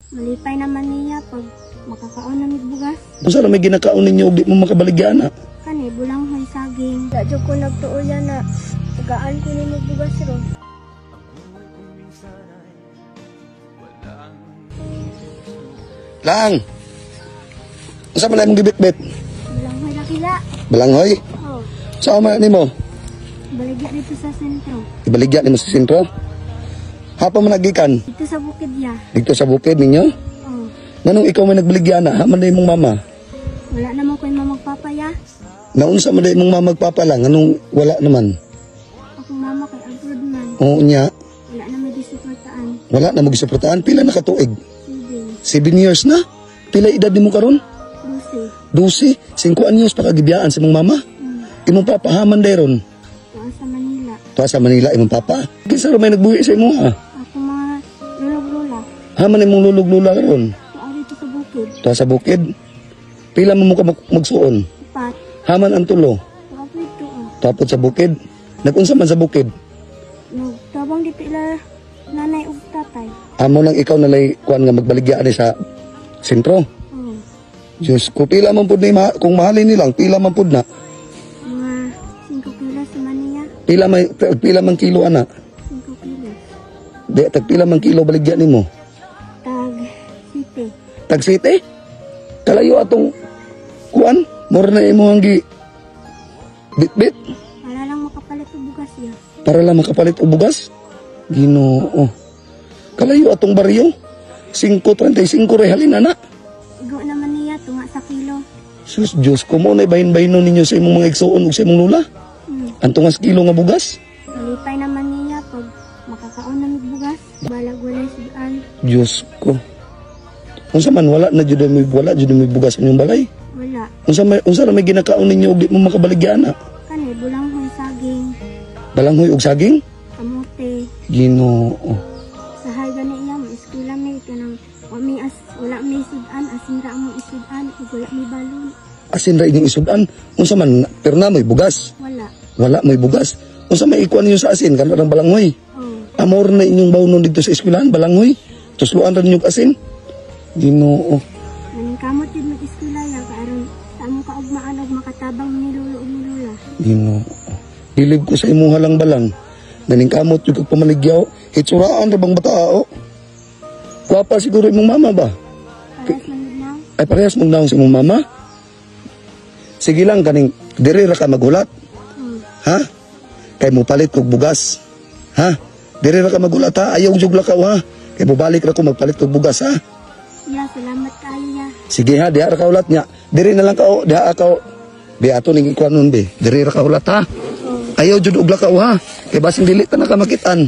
Malipay naman niya pag makakaon na may bugas. Unsa ra may ginakaon ninyo ug di mo makabaligyan na? Kani bulanghoy saging. Dadyo ko nagtuoyan na tagaan ko ni may bugas ron. Lang. Unsa man imong gibitbit? Bulanghoy na kila. Balanghoy. Oh, Saan man nimo? baligya dito sa sentro. Ibaligya nimo sa sentro. Hapa man nagikan Dito sa bukid ya. dito sa bukid ninyo. Oh, Nganong ikaw may nagbaligya na? Ha man na imong mama? wala naman ko yung mamagpapaya. Naunsa man na imong mama magpapalang? Anong wala naman? Akong mama kay abroad man. Oo niya. Wala naman disuportaan. Wala na magsuportahan. Pila na katuig? Sige. 7 years na? Pila edad nimo karon? 12. 12, 5 anyos pa kagibiyaan sa imong mama. Imong papa haman dayron. Tuwa sa Manila. Tuwa sa Manila imong papa. Kinsa ra may nagbuhi sa imo ha? Ako mga lulog-lula. Haman imong lulog-lula karon. Tuwa dito sa bukid. Tuwa sa bukid. Pila mo ka magsuon? 4. Haman ang tulo. Tuwa dito. Tapos sa bukid. Nagunsa man sa bukid. Nagtabang dito ila nanay ug tatay. Amo nang ikaw nalay kuan nga magbaligya ani sa sentro. Oh, Diyos ko, pila man pud ni kung mahalin nilang, pila man pud na. mga 5 kilos sa Manila. Pila man kilo ana. 5 kilos. Di tag pila man kilo baligya nimo. Tag City. Tag City. Kalayo atong kuan, more na imo ang gi bit Para lang makapalit og bugas ya. para lang makapalit og bugas. Ginoo. Kalayo atong baryo. 5.35 re halin ana. Igo naman niya tunga sa kilo. Sus Dios ko mo na bahin-bahinon ninyo sa imong mga igsuon ug sa imong lula. Ang tungas kilo nga bugas. Malipay naman niya pag makakaon na may bugas. Balag wala sigaan. Diyos ko. Unsa man wala na jud may bugas sa inyong balay. Wala. Unsa ra may ginakaon ninyo ug di mo makabaligyan na? Kani bulanghoy saging. Balanghoy ug saging? Kamote. Ginoo. Sahay gani iya mo eskwela may kanang wala may sudan asin ra mo isudan ug wala may balon. Asin ra inyong isudan. Unsa man perna may bugas? Wala. Wala may bugas. Unsa may ikuan ninyo sa asin kanang balanghoy? Oh, Amor na inyong bawnon dito sa eskwelahan balanghoy. Tusluan ra ninyo asin. Ginoo. maning kamot jud mag eskwela ya karon sa amo kaugmaan og makatabang ni lolo ug ni lola. Ginoo. Hilib ko sa imuha lang balang. Naning kamot yung pamaligyaw. Hitsuraan ra bang batao? Gwapa siguro imong mama ba? Paras man gid now. Ay parehas mong naong sa imong mama? Sige lang kaning diri ra ka magulat. Ha? Kay mo palit kog bugas. Ha? Diri ra ka magulat ha. Ayaw jug lakaw ha. Kay mobalik ra ko magpalit kog bugas ha. Ya, salamat kaayo ya. Sige ha, diha ra ka ulat niya. Diri na lang ka o, diha ka o. Be ato ning ikuan nun be. Diri ra ka ulat ha. Ayaw jud og lakaw ha. Kay basing dili ta na ka makitaan.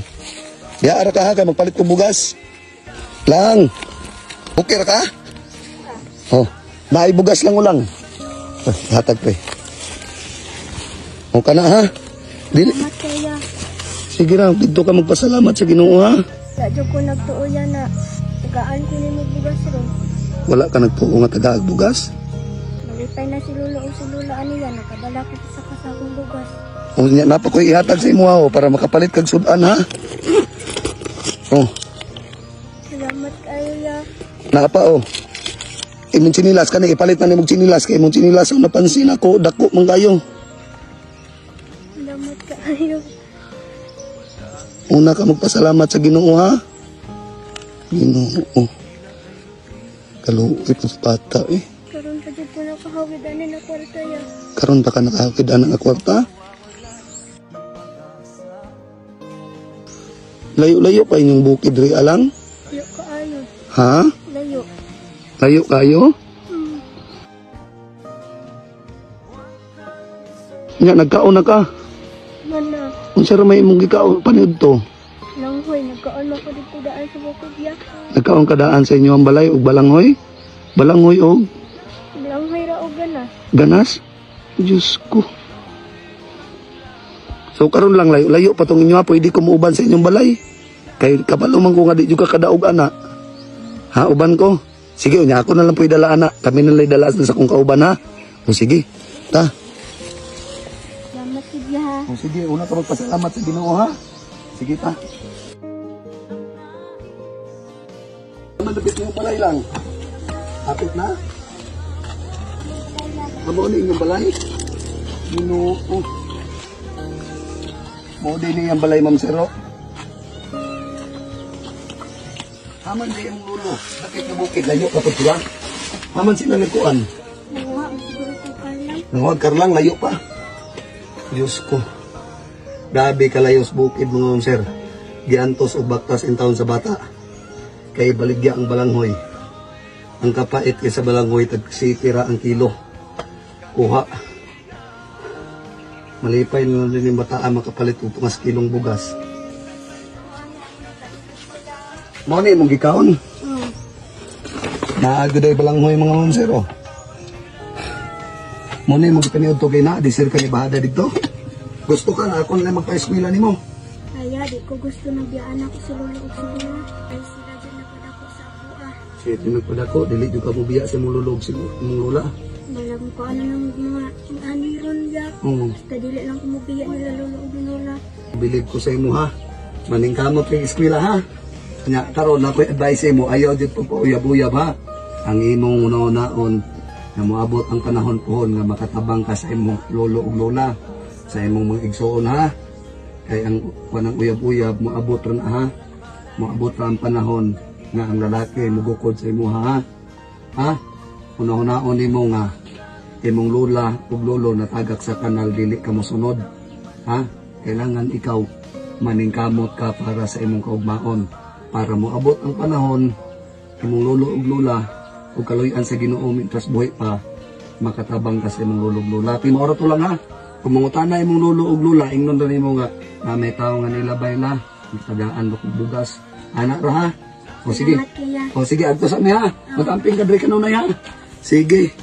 Diha ra ka ha kay magpalit kog bugas. Lang. Okay ra ka? Oh, naay bugas lang ulang. Hatag pe. O kana ha. Dili. Salamat kaya. Sige ra, dito ka magpasalamat sa Ginoo ha. Dadyo ko nagtuoyan na tagaan ko ni may bugas ron. Wala ka nagtuo nga tagaag bugas. Malipay na si lolo o si lola aniya nakadala ko sa kasakong bugas. O nya napa ko ihatag sa imo ha, o, para makapalit kag sudan ha. Oh, Salamat kayo ya. napa o. Imong chinilas kani ipalit na nimong chinilas kay imong chinilas ang napansin ako dako man kayo. Salamat kayo. Una ka magpasalamat sa Ginoo ha. Ginoo. Kaluit ng bata eh. Karon pa dito nakahawid ani na kwarta ya. Karon pa ka nakahakid ana nga kwarta. Layo-layo pa inyong bukid ri alang. Layo kaayo. Ha? Layo. Layo kayo? Nya nagkaon na ka. Mana. Unsa ra may imong gikaon paniud to? Langhoy nagkaon man ko dito daan sa bukid ya. Nagkaon kadaan sa inyo ang balay ug balanghoy? Balanghoy og Langhoy ra og ganas. ganas? Diyos ko. So karon lang layo pa tong inyo ha, pwede ko muuban sa inyong balay. Kay kabalo man ko nga di juga kadaog ana. Ha, uban ko. Sige, unya ako na lang pwede dala ana. Kami na lang dala sa kong kauban ha. O sige. Ta. Salamat gid ya ha. O sige, una ka magpasalamat sa Ginoo ha. Sige ta. Malapit mo pala. balay lang. Apit na. Amo ni yung balay. Ginoo. Mo din ni yung balay, Ma'am Sero. Haman di yung lulo. Bakit na bukid layo kapag sila? Haman sila nagkuan. Nawa, siguro ko karlang. Nangod karlang layo pa. Diyos ko. Gabi kalayos bukid mga Ma'am Sir. Giantos o baktas in taon sa bata. Kay baligya ang balanghoy. Ang kapait kay sa balanghoy tagsikira ang kilo. Kuha. Malipay na rin yung bataan makapalit o pangas kilong bugas. Mo ni mong gikaon. Oh. Naagod ay balanghoy mga Ma'am Sir. Oh. Mo ni mong gipaniod to kay na di sir ka ni bahada dito. Gusto ka na ako na magpa-eskwela nimo. Kaya di ko gusto na biyaan ako sa lolo o sa lula. Ay sila dyan napadako sa ako ah. Sige, tinagpadako, dili yung ka mo biya sa mong lulog si mong lula. Balang ko ano ng mga aniron ya. Basta dili lang kumubiya nila lolo o lula. Bilib ko sa imo ha. Maning kamot kay eskwela ha. Nya karon na ko advice mo ayaw jud po uyab-uyab ha. Ang imong una-unaon na moabot ang panahon pohon nga makatabang ka sa imong lolo ug lola, sa imong mga igsoon ha. Kay ang panang uyab-uyab moabot ra na ha. Moabot ra ang panahon nga ang lalaki mugukod sa imo ha. Ha? Una-unaon nimo nga imong lola ug lolo natagak sa kanal dili ka mosunod. Ha? Kailangan ikaw maningkamot ka para sa imong kaugmaon. Para moabot ang panahon, imong lolo ug lola, ug kaluyan sa Ginoo mitras buhi pa, makatabang ka sa imong lolo ug lola. Timoro to lang ha. Kung mangutana imong lolo ug lola, ingnon rin mo nga, na may tao nga nilabay la, tagaan ug bugas. Anak ra ha? O sige. Salamat kaya. O sige, adto sa mi ha. Matamping ka diri kanunay ha. Sige.